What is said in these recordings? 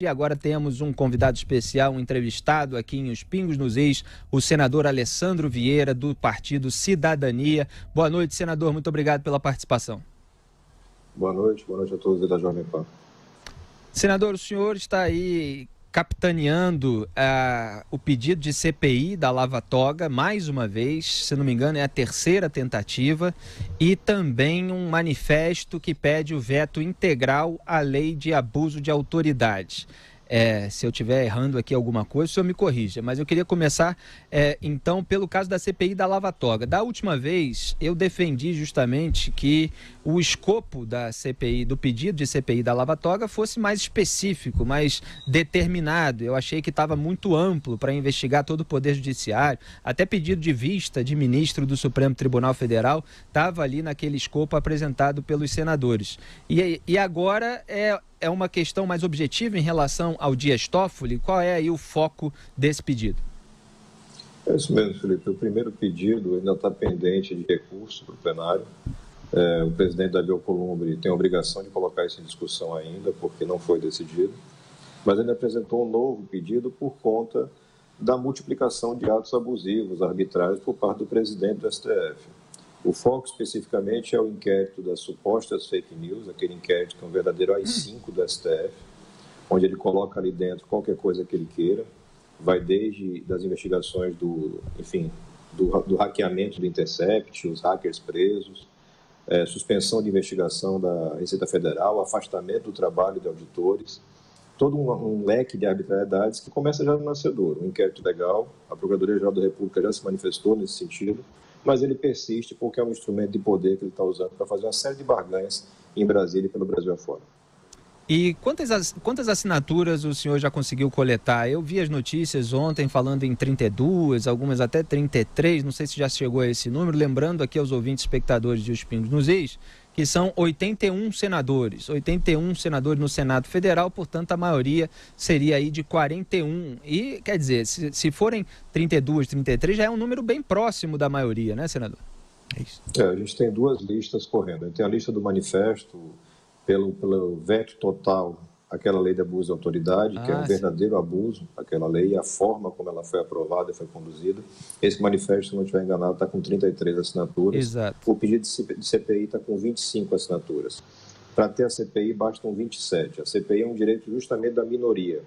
E agora temos um convidado especial, um entrevistado aqui em Os Pingos nos Is, o senador Alessandro Vieira, do Partido Cidadania. Boa noite, senador. Muito obrigado pela participação. Boa noite a todos da Jovem Pan. Senador, o senhor está aí capitaneando o pedido de CPI da Lava Toga, mais uma vez, se não me engano, é a terceira tentativa, e também um manifesto que pede o veto integral à lei de abuso de autoridade. Se eu estiver errando aqui alguma coisa, o senhor me corrija, mas eu queria começar, então, pelo caso da CPI da Lava Toga. Da última vez, eu defendi justamente que o escopo da CPI, do pedido de CPI da Lava Toga, fosse mais específico, mais determinado. Eu achei que estava muito amplo para investigar todo o Poder Judiciário, até pedido de vista de ministro do Supremo Tribunal Federal estava ali naquele escopo apresentado pelos senadores. E agora é uma questão mais objetiva em relação ao Dias Toffoli? Qual é aí o foco desse pedido? É isso mesmo, Felipe. O primeiro pedido ainda está pendente de recurso para o plenário. O presidente Davi Alcolumbre tem a obrigação de colocar isso em discussão ainda, porque não foi decidido. Mas ele apresentou um novo pedido por conta da multiplicação de atos abusivos, arbitrários, por parte do presidente do STF. O foco especificamente é o inquérito das supostas fake news, aquele inquérito que é um verdadeiro AI-5 do STF, onde ele coloca ali dentro qualquer coisa que ele queira, vai desde das investigações do hackeamento do Intercept, os hackers presos, suspensão de investigação da Receita Federal, afastamento do trabalho de auditores, todo um leque de arbitrariedades que começa já no nascedor. Um inquérito legal, a Procuradoria-Geral da República já se manifestou nesse sentido, mas ele persiste porque é um instrumento de poder que ele está usando para fazer uma série de barganhas em Brasília e pelo Brasil afora. E quantas assinaturas o senhor já conseguiu coletar? Eu vi as notícias ontem falando em 32, algumas até 33, não sei se já chegou a esse número, lembrando aqui aos ouvintes espectadores de Os Pingos nos Is, que são 81 senadores no Senado Federal, portanto a maioria seria aí de 41. E, quer dizer, se forem 32, 33, já é um número bem próximo da maioria, né, senador? É isso. A gente tem duas listas correndo. A gente tem a lista do manifesto pelo veto total àquela lei de abuso de autoridade, que é um verdadeiro abuso, aquela lei, a forma como ela foi aprovada e foi conduzida. Esse manifesto, se não estiver enganado, está com 33 assinaturas. Exato. O pedido de CPI está com 25 assinaturas. Para ter a CPI, bastam 27. A CPI é um direito justamente da minoria.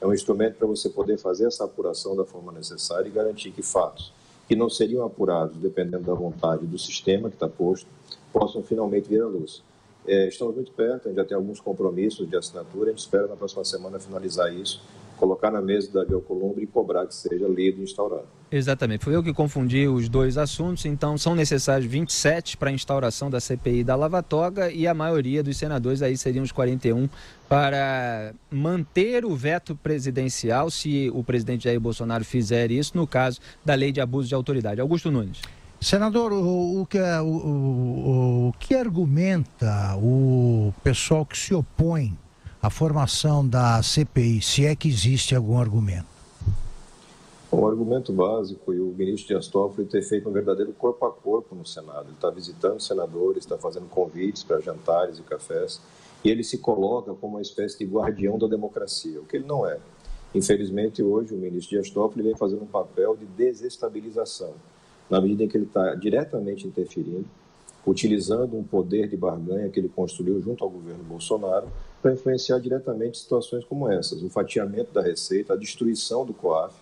É um instrumento para você poder fazer essa apuração da forma necessária e garantir que fatos que não seriam apurados, dependendo da vontade do sistema que está posto, possam finalmente vir à luz. Estamos muito perto, a gente já tem alguns compromissos de assinatura, a gente espera na próxima semana finalizar isso, colocar na mesa da Davi Alcolumbre e cobrar que seja lido e instaurado. Exatamente, foi eu que confundi os dois assuntos, então são necessários 27 para a instauração da CPI da Lava Toga e a maioria dos senadores, aí seriam os 41, para manter o veto presidencial, se o presidente Jair Bolsonaro fizer isso, no caso da lei de abuso de autoridade. Augusto Nunes. Senador, o que argumenta o pessoal que se opõe à formação da CPI, se é que existe algum argumento? O argumento básico e o ministro Dias Toffoli ter feito um verdadeiro corpo a corpo no Senado. Ele está visitando senadores, está fazendo convites para jantares e cafés, e ele se coloca como uma espécie de guardião da democracia, o que ele não é. Infelizmente, hoje, o ministro Dias Toffoli vem fazendo um papel de desestabilização, na medida em que ele está diretamente interferindo, utilizando um poder de barganha que ele construiu junto ao governo Bolsonaro para influenciar diretamente situações como essas, o fatiamento da receita, a destruição do COAF.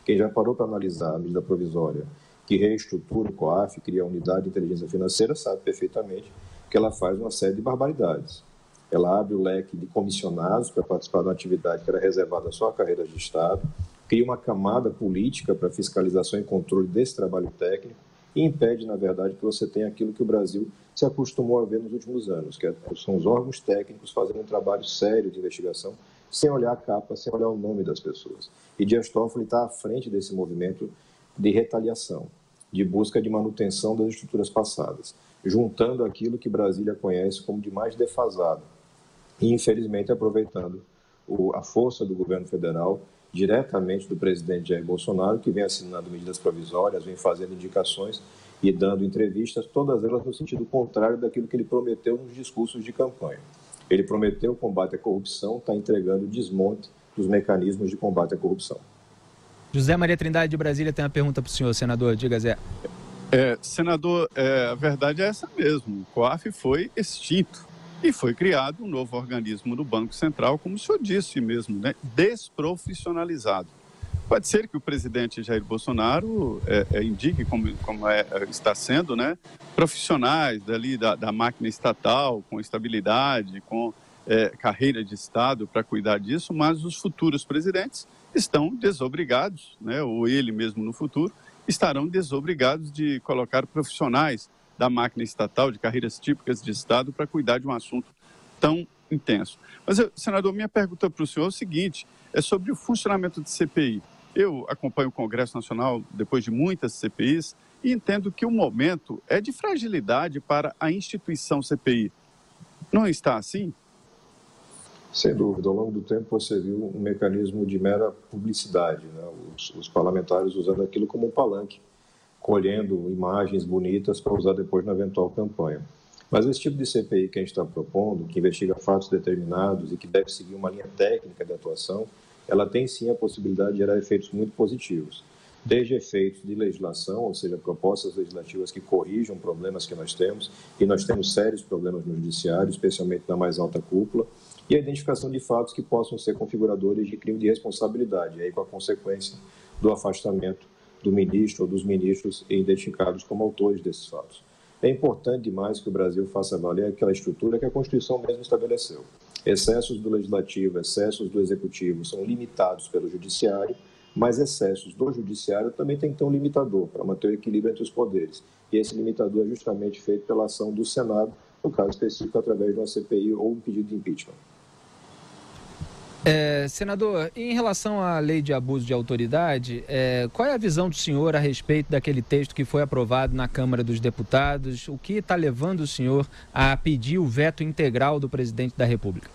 Quem já parou para analisar a medida provisória que reestrutura o COAF, cria a unidade de inteligência financeira, sabe perfeitamente que ela faz uma série de barbaridades. Ela abre o leque de comissionados para participar de uma atividade que era reservada só a carreiras de Estado, cria uma camada política para fiscalização e controle desse trabalho técnico e impede, na verdade, que você tenha aquilo que o Brasil se acostumou a ver nos últimos anos, que são os órgãos técnicos fazendo um trabalho sério de investigação, sem olhar a capa, sem olhar o nome das pessoas. E Dias Toffoli está à frente desse movimento de retaliação, de busca de manutenção das estruturas passadas, juntando aquilo que Brasília conhece como de mais defasado e, infelizmente, aproveitando a força do governo federal diretamente do presidente Jair Bolsonaro, que vem assinando medidas provisórias, vem fazendo indicações e dando entrevistas, todas elas no sentido contrário daquilo que ele prometeu nos discursos de campanha. Ele prometeu o combate à corrupção, está entregando o desmonte dos mecanismos de combate à corrupção. José Maria Trindade de Brasília tem uma pergunta para o senhor, senador. Diga, Zé. Senador, a verdade é essa mesmo. O COAF foi extinto e foi criado um novo organismo no Banco Central, como o senhor disse mesmo, né? Desprofissionalizado. Pode ser que o presidente Jair Bolsonaro indique, como está sendo, né, profissionais da máquina estatal, com estabilidade, com carreira de Estado para cuidar disso, mas os futuros presidentes estão desobrigados, né, ou ele mesmo no futuro, estarão desobrigados de colocar profissionais da máquina estatal, de carreiras típicas de Estado, para cuidar de um assunto tão intenso. Mas, senador, minha pergunta para o senhor é o seguinte, é sobre o funcionamento de CPI. Eu acompanho o Congresso Nacional depois de muitas CPIs e entendo que o momento é de fragilidade para a instituição CPI. Não está assim? Sem dúvida. Ao longo do tempo você viu um mecanismo de mera publicidade, né? Os parlamentares usando aquilo como um palanque, colhendo imagens bonitas para usar depois na eventual campanha. Mas esse tipo de CPI que a gente está propondo, que investiga fatos determinados e que deve seguir uma linha técnica de atuação, ela tem sim a possibilidade de gerar efeitos muito positivos. Desde efeitos de legislação, ou seja, propostas legislativas que corrijam problemas que nós temos, e nós temos sérios problemas no judiciário, especialmente na mais alta cúpula, e a identificação de fatos que possam ser configuradores de crime de responsabilidade, aí com a consequência do afastamento do ministro ou dos ministros identificados como autores desses fatos. É importante demais que o Brasil faça valer aquela estrutura que a Constituição mesmo estabeleceu. Excessos do Legislativo, excessos do Executivo são limitados pelo Judiciário, mas excessos do Judiciário também tem que ter um limitador para manter o equilíbrio entre os poderes. E esse limitador é justamente feito pela ação do Senado, no caso específico, através de uma CPI ou um pedido de impeachment. Senador, em relação à lei de abuso de autoridade, qual é a visão do senhor a respeito daquele texto que foi aprovado na Câmara dos Deputados? O que está levando o senhor a pedir o veto integral do presidente da República?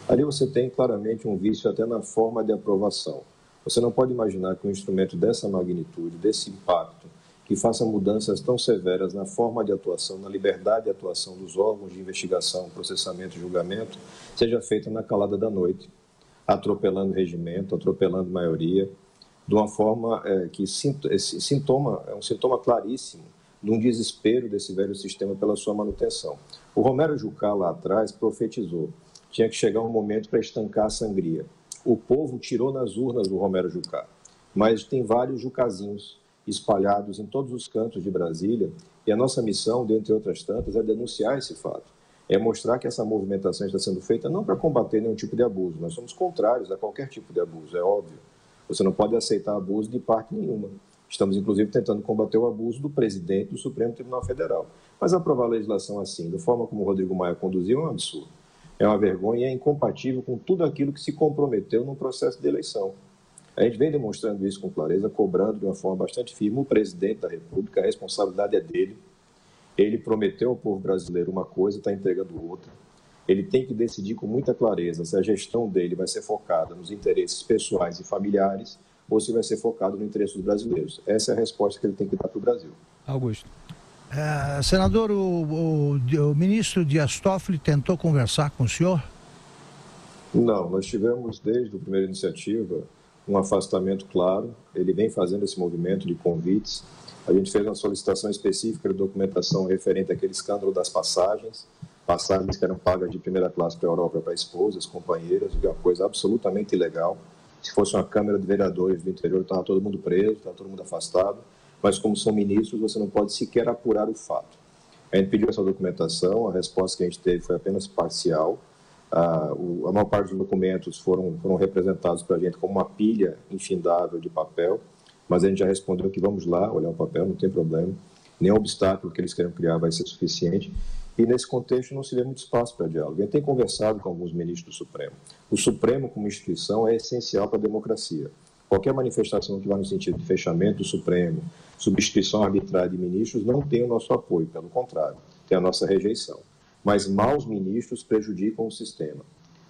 Ali você tem claramente um vício até na forma de aprovação. Você não pode imaginar que um instrumento dessa magnitude, desse impacto, que faça mudanças tão severas na forma de atuação, na liberdade de atuação dos órgãos de investigação, processamento e julgamento, seja feita na calada da noite, atropelando regimento, atropelando maioria, de uma forma que é um sintoma claríssimo de um desespero desse velho sistema pela sua manutenção. O Romero Jucá, lá atrás, profetizou. Tinha que chegar um momento para estancar a sangria. O povo tirou nas urnas do Romero Jucá, mas tem vários jucazinhos espalhados em todos os cantos de Brasília, e a nossa missão, dentre outras tantas, é denunciar esse fato. É mostrar que essa movimentação está sendo feita não para combater nenhum tipo de abuso, nós somos contrários a qualquer tipo de abuso, é óbvio. Você não pode aceitar abuso de parte nenhuma. Estamos, inclusive, tentando combater o abuso do presidente do Supremo Tribunal Federal. Mas aprovar a legislação assim, da forma como o Rodrigo Maia conduziu, é um absurdo. É uma vergonha e é incompatível com tudo aquilo que se comprometeu no processo de eleição. A gente vem demonstrando isso com clareza, cobrando de uma forma bastante firme o presidente da República, a responsabilidade é dele. Ele prometeu ao povo brasileiro uma coisa, está entregando outra. Ele tem que decidir com muita clareza se a gestão dele vai ser focada nos interesses pessoais e familiares ou se vai ser focado no interesse dos brasileiros. Essa é a resposta que ele tem que dar para o Brasil. Augusto. Senador, o ministro Dias Toffoli tentou conversar com o senhor? Não, nós tivemos desde a primeira iniciativa um afastamento claro. Ele vem fazendo esse movimento de convites. A gente fez uma solicitação específica de documentação referente àquele escândalo das passagens que eram pagas de primeira classe para a Europa, para esposas, companheiras, uma coisa absolutamente ilegal. Se fosse uma Câmara de Vereadores do interior, estava todo mundo preso, estava todo mundo afastado. Mas como são ministros, você não pode sequer apurar o fato. A gente pediu essa documentação, a resposta que a gente teve foi apenas parcial. A maior parte dos documentos foram representados para a gente como uma pilha infindável de papel, mas a gente já respondeu que vamos lá olhar o papel, não tem problema. Nenhum obstáculo que eles queiram criar vai ser suficiente. E nesse contexto não se vê muito espaço para diálogo. A gente tem conversado com alguns ministros do Supremo. O Supremo, como instituição, é essencial para a democracia. Qualquer manifestação que vá no sentido de fechamento do Supremo, substituição arbitrária de ministros, não tem o nosso apoio, pelo contrário, tem a nossa rejeição. Mas maus ministros prejudicam o sistema.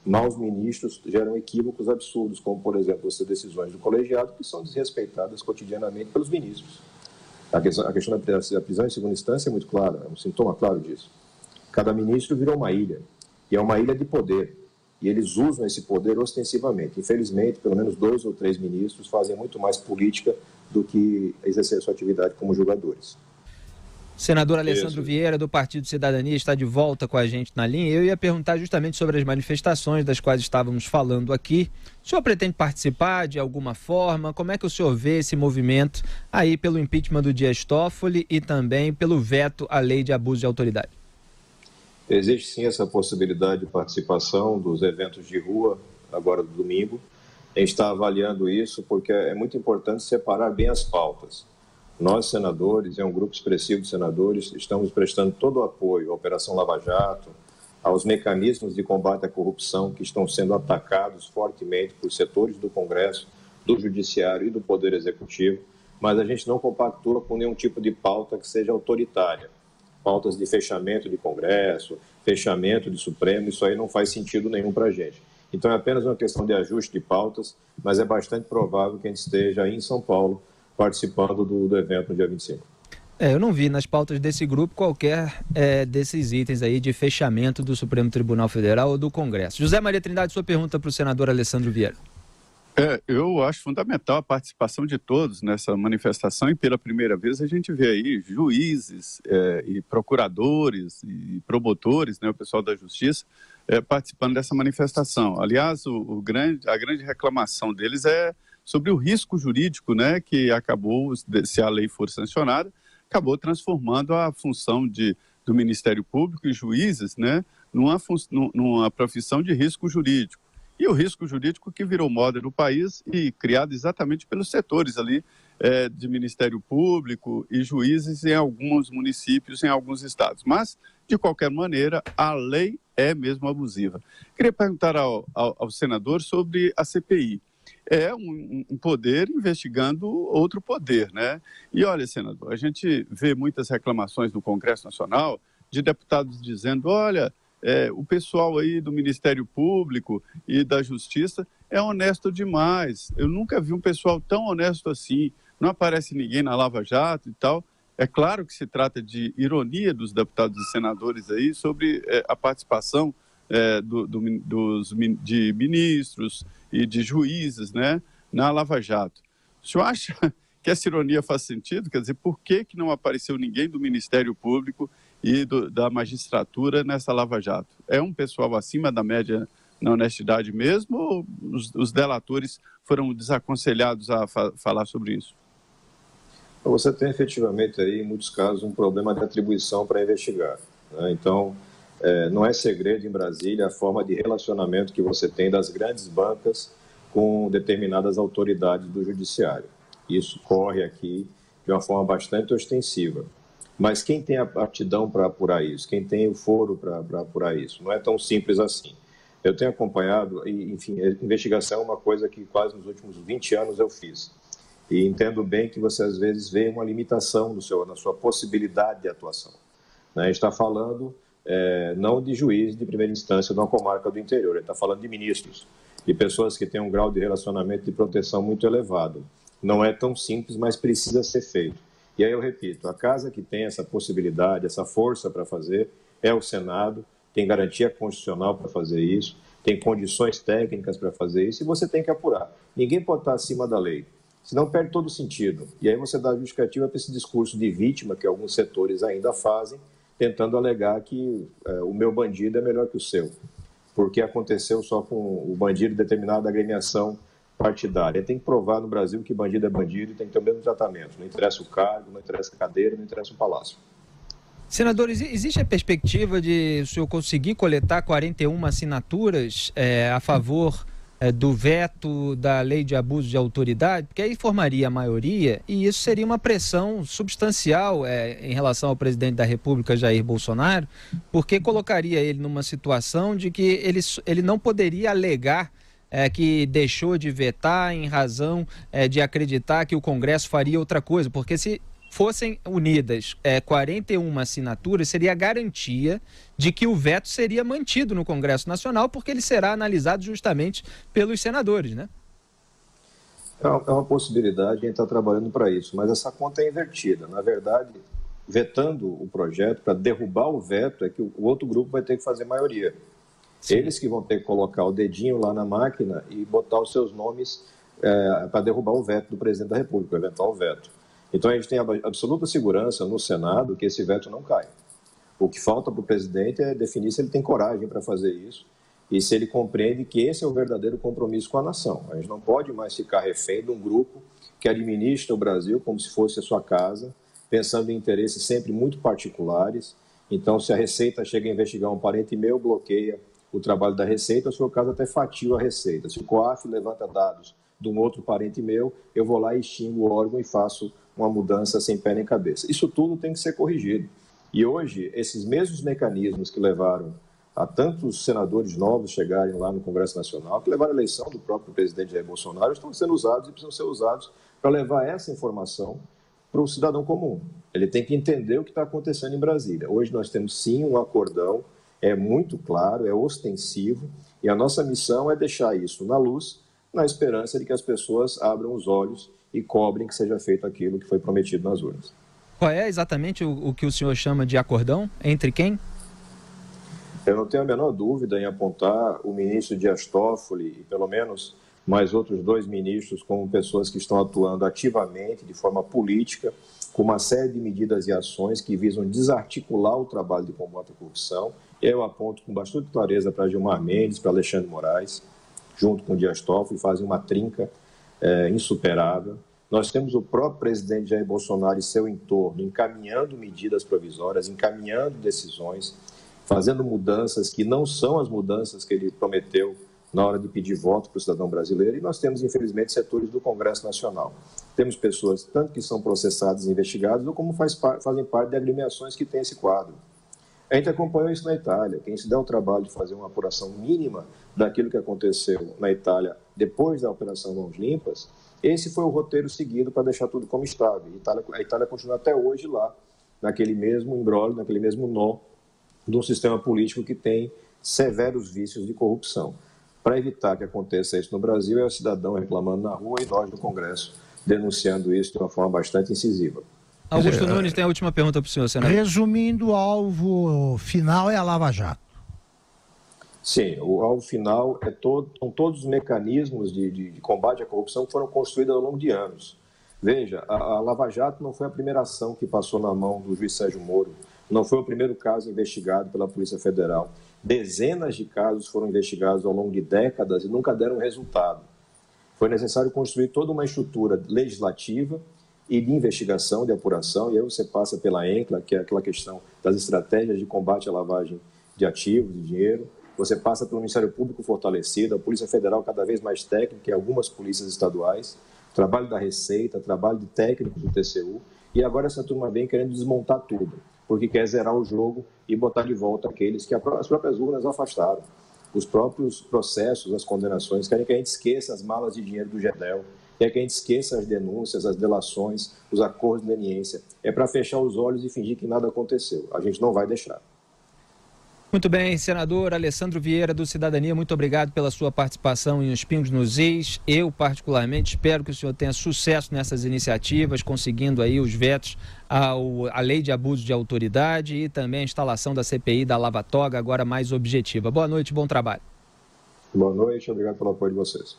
Maus ministros geram equívocos absurdos, como, por exemplo, as decisões do colegiado, que são desrespeitadas cotidianamente pelos ministros. A questão da prisão em segunda instância é muito clara, é um sintoma claro disso. Cada ministro virou uma ilha. e é uma ilha de poder. E eles usam esse poder ostensivamente. Infelizmente, pelo menos 2 ou 3 ministros fazem muito mais política do que exercer sua atividade como julgadores. Senador Alessandro Vieira, do Partido Cidadania, está de volta com a gente na linha. Eu ia perguntar justamente sobre as manifestações das quais estávamos falando aqui. O senhor pretende participar de alguma forma? Como é que o senhor vê esse movimento aí pelo impeachment do Dias Toffoli e também pelo veto à lei de abuso de autoridade? Existe sim essa possibilidade de participação dos eventos de rua, agora do domingo. A gente está avaliando isso porque é muito importante separar bem as pautas. Nós, senadores, é um grupo expressivo de senadores, estamos prestando todo o apoio à Operação Lava Jato, aos mecanismos de combate à corrupção que estão sendo atacados fortemente por setores do Congresso, do Judiciário e do Poder Executivo, mas a gente não compactua com nenhum tipo de pauta que seja autoritária. Pautas de fechamento de Congresso, fechamento de Supremo, isso aí não faz sentido nenhum para a gente. Então é apenas uma questão de ajuste de pautas, mas é bastante provável que a gente esteja aí em São Paulo participando do evento no dia 25. Eu não vi nas pautas desse grupo qualquer desses itens aí de fechamento do Supremo Tribunal Federal ou do Congresso. José Maria Trindade, sua pergunta para o senador Alessandro Vieira. Eu acho fundamental a participação de todos nessa manifestação e pela primeira vez a gente vê aí juízes e procuradores e promotores, né, o pessoal da Justiça, participando dessa manifestação. Aliás, a grande reclamação deles é sobre o risco jurídico, né, que acabou, se a lei for sancionada, acabou transformando a função do Ministério Público e juízes, né, numa profissão de risco jurídico. E o risco jurídico que virou moda no país e criado exatamente pelos setores ali de Ministério Público e juízes em alguns municípios, em alguns estados. Mas, de qualquer maneira, a lei é mesmo abusiva. Queria perguntar ao senador sobre a CPI. É um poder investigando outro poder, né? E olha, senador, a gente vê muitas reclamações no Congresso Nacional de deputados dizendo, olha, o pessoal aí do Ministério Público e da Justiça é honesto demais. Eu nunca vi um pessoal tão honesto assim. Não aparece ninguém na Lava Jato e tal. É claro que se trata de ironia dos deputados e senadores aí sobre a participação de ministros e de juízes, né, na Lava Jato. O senhor acha que essa ironia faz sentido? Quer dizer, por que não apareceu ninguém do Ministério Público e da magistratura nessa Lava Jato? É um pessoal acima da média na honestidade mesmo ou os delatores foram desaconselhados a falar sobre isso? Você tem efetivamente aí, em muitos casos, um problema de atribuição para investigar, né? Então, não é segredo em Brasília a forma de relacionamento que você tem das grandes bancas com determinadas autoridades do judiciário. Isso corre aqui de uma forma bastante ostensiva. Mas quem tem a aptidão para apurar isso? Quem tem o foro para apurar isso? Não é tão simples assim. Eu tenho acompanhado, e, enfim, a investigação é uma coisa que quase nos últimos 20 anos eu fiz. E entendo bem que você, às vezes, vê uma limitação na sua possibilidade de atuação. A gente está falando não de juiz de primeira instância de uma comarca do interior, a gente está falando de ministros, de pessoas que têm um grau de relacionamento de proteção muito elevado. Não é tão simples, mas precisa ser feito. E aí eu repito, a casa que tem essa possibilidade, essa força para fazer, é o Senado, tem garantia constitucional para fazer isso, tem condições técnicas para fazer isso, e você tem que apurar. Ninguém pode estar acima da lei, senão perde todo o sentido. E aí você dá justificativa para esse discurso de vítima que alguns setores ainda fazem, tentando alegar que o meu bandido é melhor que o seu, porque aconteceu só com o bandido de determinada agremiação partidária. Tem que provar no Brasil que bandido é bandido e tem que ter o mesmo tratamento. Não interessa o cargo, não interessa a cadeira, não interessa o palácio. Senador, existe a perspectiva de o senhor conseguir coletar 41 assinaturas a favor do veto da lei de abuso de autoridade? Porque aí formaria a maioria e isso seria uma pressão substancial em relação ao presidente da República, Jair Bolsonaro, porque colocaria ele numa situação de que ele não poderia alegar que deixou de vetar em razão de acreditar que o Congresso faria outra coisa, porque se fossem unidas 41 assinaturas, seria a garantia de que o veto seria mantido no Congresso Nacional, porque ele será analisado justamente pelos senadores, né? É uma possibilidade, a gente está trabalhando para isso, mas essa conta é invertida. Na verdade, vetando o projeto, para derrubar o veto, é que o outro grupo vai ter que fazer maioria. Sim. Eles que vão ter que colocar o dedinho lá na máquina e botar os seus nomes para derrubar o veto do presidente da República, o eventual veto. Então, a gente tem a absoluta segurança no Senado que esse veto não cai. O que falta para o presidente é definir se ele tem coragem para fazer isso e se ele compreende que esse é o verdadeiro compromisso com a nação. A gente não pode mais ficar refém de um grupo que administra o Brasil como se fosse a sua casa, pensando em interesses sempre muito particulares. Então, se a Receita chega a investigar um parente meu, bloqueia o trabalho da Receita, ou se for o caso, até fatia a Receita. Se o COAF levanta dados de um outro parente meu, eu vou lá e extingo o órgão e faço uma mudança sem pé nem cabeça. Isso tudo tem que ser corrigido. E hoje, esses mesmos mecanismos que levaram a tantos senadores novos chegarem lá no Congresso Nacional, que levaram a eleição do próprio presidente Jair Bolsonaro, estão sendo usados e precisam ser usados para levar essa informação para o cidadão comum. Ele tem que entender o que está acontecendo em Brasília. Hoje nós temos sim um acordão, é muito claro, é ostensivo, e a nossa missão é deixar isso na luz, na esperança de que as pessoas abram os olhos e cobrem que seja feito aquilo que foi prometido nas urnas. Qual é exatamente o que o senhor chama de acordão? Entre quem? Eu não tenho a menor dúvida em apontar o ministro Dias Toffoli e pelo menos mais outros 2 ministros como pessoas que estão atuando ativamente, de forma política, com uma série de medidas e ações que visam desarticular o trabalho de combate à corrupção. E aí eu aponto com bastante clareza para Gilmar Mendes, para Alexandre Moraes, junto com Dias Toffoli, fazem uma trinca insuperável. Nós temos o próprio presidente Jair Bolsonaro e seu entorno encaminhando medidas provisórias, encaminhando decisões, fazendo mudanças que não são as mudanças que ele prometeu na hora de pedir voto para o cidadão brasileiro. E nós temos, infelizmente, setores do Congresso Nacional. Temos pessoas tanto que são processadas e investigadas, ou como fazem parte de agremiações que têm esse quadro. A gente acompanhou isso na Itália. Quem se der o trabalho de fazer uma apuração mínima daquilo que aconteceu na Itália depois da Operação Mãos Limpas, esse foi o roteiro seguido para deixar tudo como estava. A Itália continua até hoje lá, naquele mesmo imbróglio, naquele mesmo nó de um sistema político que tem severos vícios de corrupção. Para evitar que aconteça isso no Brasil, é o cidadão reclamando na rua e nós no Congresso denunciando isso de uma forma bastante incisiva. Augusto Nunes tem a última pergunta para o senhor, senador. Resumindo, o alvo final é a Lava Jato. Sim, o alvo final são todos os mecanismos de combate à corrupção que foram construídos ao longo de anos. Veja, a Lava Jato não foi a primeira ação que passou na mão do juiz Sérgio Moro, não foi o primeiro caso investigado pela Polícia Federal. Dezenas de casos foram investigados ao longo de décadas e nunca deram resultado. Foi necessário construir toda uma estrutura legislativa e de investigação, de apuração, e aí você passa pela ENCLA, que é aquela questão das estratégias de combate à lavagem de ativos, de dinheiro. Você passa pelo Ministério Público fortalecido, a Polícia Federal cada vez mais técnica e algumas polícias estaduais, trabalho da Receita, trabalho de técnicos do TCU, e agora essa turma vem querendo desmontar tudo, porque quer zerar o jogo e botar de volta aqueles que as próprias urnas afastaram. Os próprios processos, as condenações, querem que a gente esqueça as malas de dinheiro do GEDEL, querem que a gente esqueça as denúncias, as delações, os acordos de leniência. É para fechar os olhos e fingir que nada aconteceu. A gente não vai deixar. Muito bem, senador Alessandro Vieira, do Cidadania, muito obrigado pela sua participação em Os Pingos nos Is. Eu, particularmente, espero que o senhor tenha sucesso nessas iniciativas, conseguindo aí os vetos à lei de abuso de autoridade e também a instalação da CPI da Lava Toga, agora mais objetiva. Boa noite, bom trabalho. Boa noite, obrigado pelo apoio de vocês.